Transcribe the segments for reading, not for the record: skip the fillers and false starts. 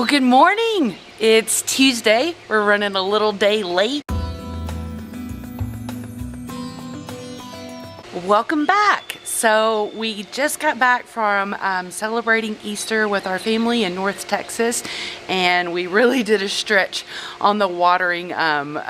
Well, good morning. It's Tuesday. We're running a little day late. Welcome back. So we just got back from celebrating Easter with our family in North Texas, and we really did a stretch on the watering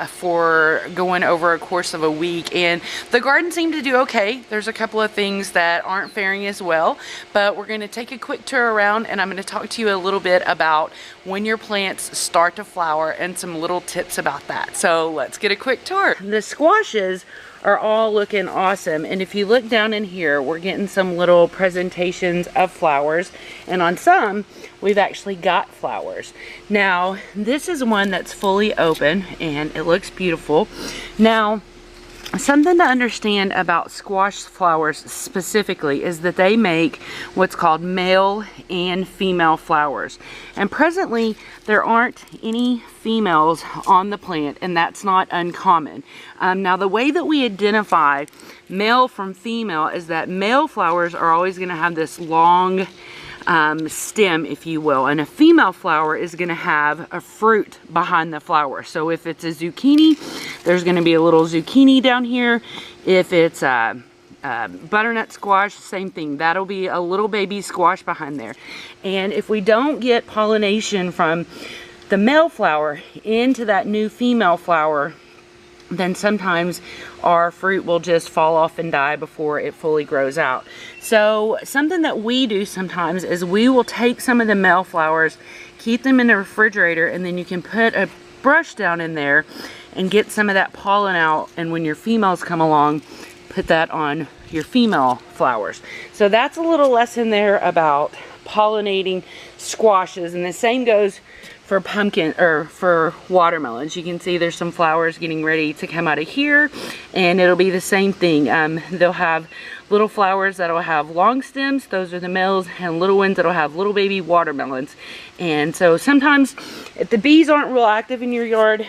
for going over a course of a week, and the garden seemed to do okay. There's a couple of things that aren't faring as well, but we're going to take a quick tour around, and I'm going to talk to you a little bit about when your plants start to flower and some little tips about that. So let's get a quick tour. The squashes are all looking awesome, and if you look down in here, we're getting some little presentations of flowers, and on some we've actually got flowers. Now this is one that's fully open and it looks beautiful. Now something to understand about squash flowers specifically is that they make what's called male and female flowers, and presently there aren't any females on the plant, and that's not uncommon. Now the way that we identify male from female is that male flowers are always going to have this long stem, if you will, and a female flower is going to have a fruit behind the flower. So if it's a zucchini, there's going to be a little zucchini down here. If it's a butternut squash, same thing, that'll be a little baby squash behind there. And if we don't get pollination from the male flower into that new female flower, then sometimes our fruit will just fall off and die before it fully grows out. So something that we do sometimes is we will take some of the male flowers, keep them in the refrigerator, and then you can put a brush down in there and get some of that pollen out, and when your females come along, put that on your female flowers. So that's a little lesson there about pollinating squashes, and the same goes for pumpkin or for watermelons. You can see there's some flowers getting ready to come out of here, and it'll be the same thing. They'll have little flowers that'll have long stems, those are the males, and little ones that'll have little baby watermelons. And so sometimes if the bees aren't real active in your yard,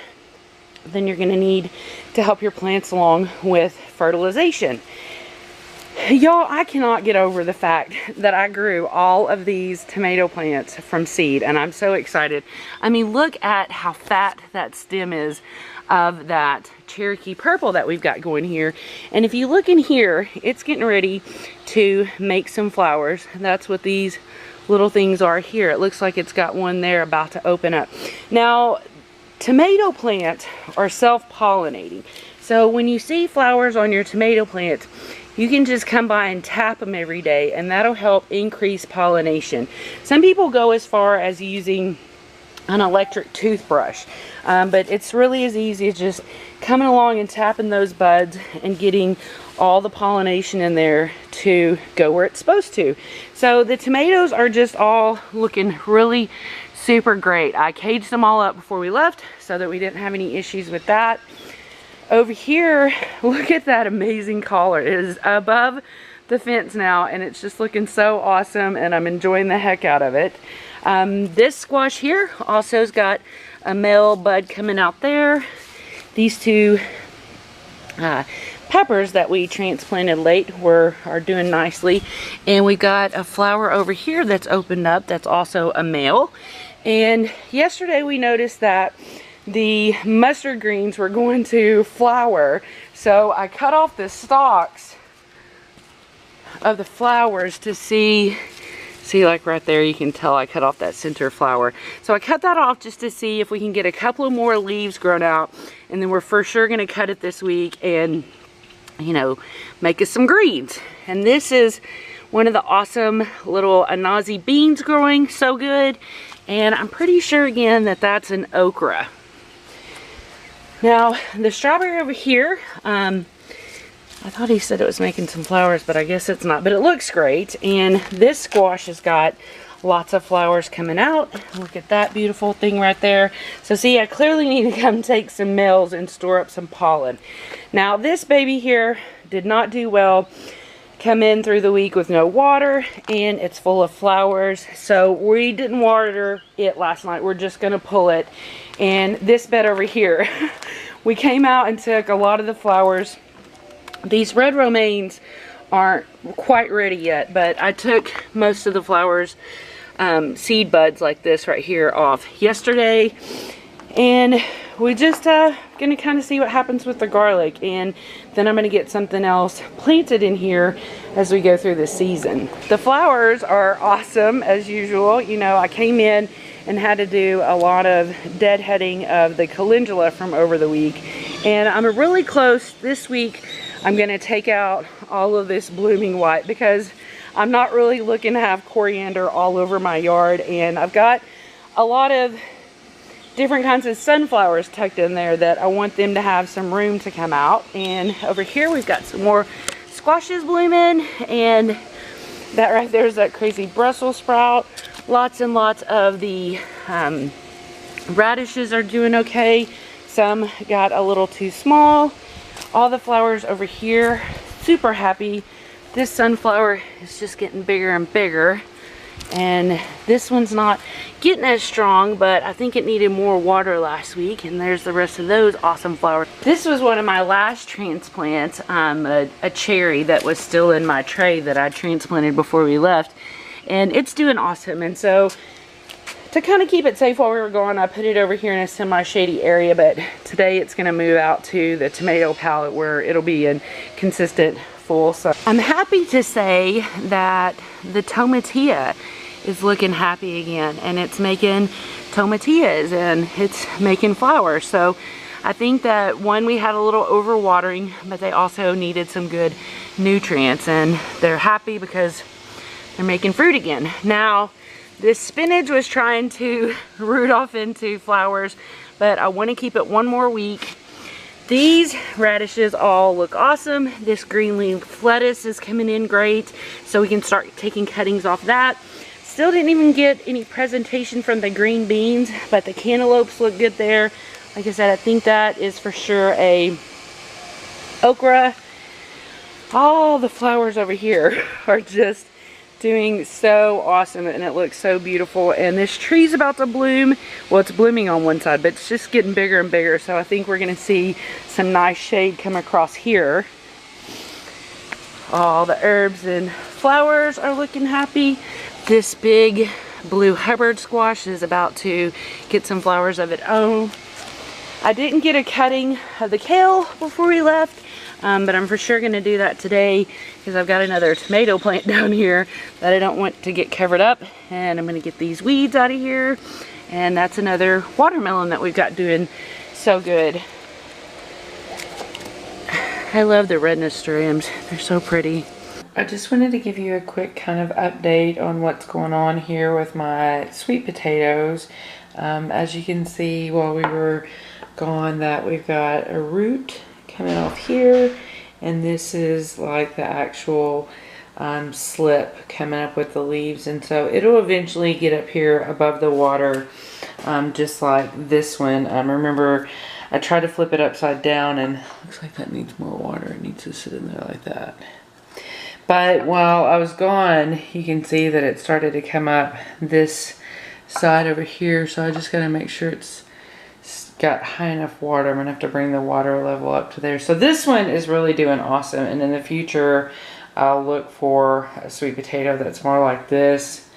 then you're going to need to help your plants along with fertilization. Y'all, I cannot get over the fact that I grew all of these tomato plants from seed, and I'm so excited. I mean, look at how fat that stem is of that Cherokee purple that we've got going here. And if you look in here, it's getting ready to make some flowers. That's what these little things are here. It looks like it's got one there about to open up. Now, tomato plants are self-pollinating. So when you see flowers on your tomato plants, you can just come by and tap them every day, and that'll help increase pollination. Some people go as far as using an electric toothbrush, but it's really as easy as just coming along and tapping those buds and getting all the pollination in there to go where it's supposed to. So the tomatoes are just all looking really super great. I caged them all up before we left so that we didn't have any issues with that. Over here, look at that amazing collar. It is above the fence now, and it's just looking so awesome, and I'm enjoying the heck out of it. This squash here also has got a male bud coming out there. These two peppers that we transplanted late are doing nicely, and we've got a flower over here that's opened up that's also a male. And yesterday we noticed that the mustard greens were going to flower, so I cut off the stalks of the flowers to see like right there, you can tell I cut off that center flower. So I cut that off just to see if we can get a couple of more leaves grown out, and then we're for sure going to cut it this week and, you know, make us some greens. And this is one of the awesome little anazi beans growing so good, and I'm pretty sure again that that's an okra. Now, the strawberry over here, I thought he said it was making some flowers, but I guess it's not. But it looks great. And this squash has got lots of flowers coming out. Look at that beautiful thing right there. So see, I clearly need to come take some males and store up some pollen. Now, this baby here did not do well. Come in through the week with no water, and it's full of flowers. So we didn't water it last night. We're just going to pull it. And this bed over here, we came out and took a lot of the flowers. These red romaines aren't quite ready yet, but I took most of the flowers seed buds like this right here off yesterday. And we just gonna kind of see what happens with the garlic, and then I'm gonna get something else planted in here as we go through the season. The flowers are awesome as usual. You know, I came in and had to do a lot of deadheading of the calendula from over the week, and I'm really close this week. I'm gonna take out all of this blooming white because I'm not really looking to have coriander all over my yard, and I've got a lot of different kinds of sunflowers tucked in there that I want them to have some room to come out. And over here we've got some more squashes blooming, and that right there is that crazy Brussels sprout. Lots and lots of the radishes are doing okay. Some got a little too small. All the flowers over here, super happy. This sunflower is just getting bigger and bigger, and this one's not getting as strong, but I think it needed more water last week. And there's the rest of those awesome flowers. This was one of my last transplants, a cherry that was still in my tray that I transplanted before we left, and it's doing awesome. And so to kind of keep it safe while we were gone, I put it over here in a semi-shady area, but today it's going to move out to the tomato pallet where it'll be in consistent full. So I'm happy to say that the tomatillo is looking happy again, and it's making tomatillas and it's making flowers. So I think that one, we had a little overwatering, but they also needed some good nutrients, and they're happy because they're making fruit again. Now this spinach was trying to root off into flowers, but I want to keep it one more week. These radishes all look awesome. This green leaf lettuce is coming in great, so we can start taking cuttings off that. Still didn't even get any presentation from the green beans, but the cantaloupes look good there. Like I said, I think that is for sure a okra. All the flowers over here are just doing so awesome, and it looks so beautiful. And this tree's about to bloom. Well, it's blooming on one side, but it's just getting bigger and bigger, so I think we're gonna see some nice shade come across here. All the herbs and flowers are looking happy. This big blue Hubbard squash is about to get some flowers of its own. I didn't get a cutting of the kale before we left, but I'm for sure going to do that today because I've got another tomato plant down here that I don't want to get covered up, and I'm going to get these weeds out of here. And that's another watermelon that we've got doing so good. I love the red nasturtiums. They're so pretty. I just wanted to give you a quick kind of update on what's going on here with my sweet potatoes. As you can see while we were gone, that we've got a root coming off here, and this is like the actual slip coming up with the leaves, and so it'll eventually get up here above the water, just like this one. Remember, I tried to flip it upside down, and looks like that needs more water. It needs to sit in there like that. But while I was gone, you can see that it started to come up this side over here, so I just gotta make sure it's got high enough water. I'm gonna have to bring the water level up to there. So this one is really doing awesome, and in the future I'll look for a sweet potato that's more like this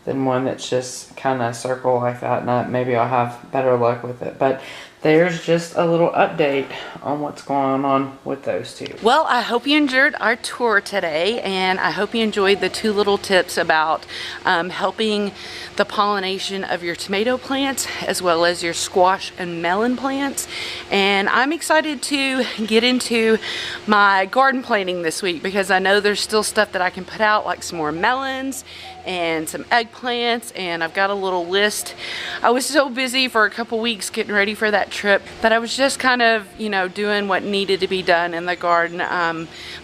than one that's just kind of circle like that, and maybe I'll have better luck with it. But there's just a little update on what's going on with those two. Well, I hope you enjoyed our tour today, and I hope you enjoyed the 2 little tips about helping the pollination of your tomato plants as well as your squash and melon plants. And I'm excited to get into my garden planting this week because I know there's still stuff that I can put out, like some more melons and some eggplants, and I've got a little list. I was so busy for a couple weeks getting ready for that trip that I was just kind of, you know, doing what needed to be done in the garden.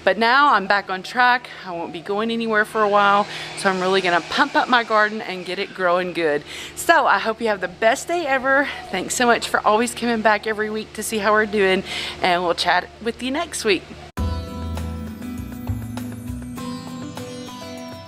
But now I'm back on track. I won't be going anywhere for a while, so I'm really gonna pump up my garden and get it growing good. So I hope you have the best day ever. Thanks so much for always coming back every week to see how we're doing, and we'll chat with you next week.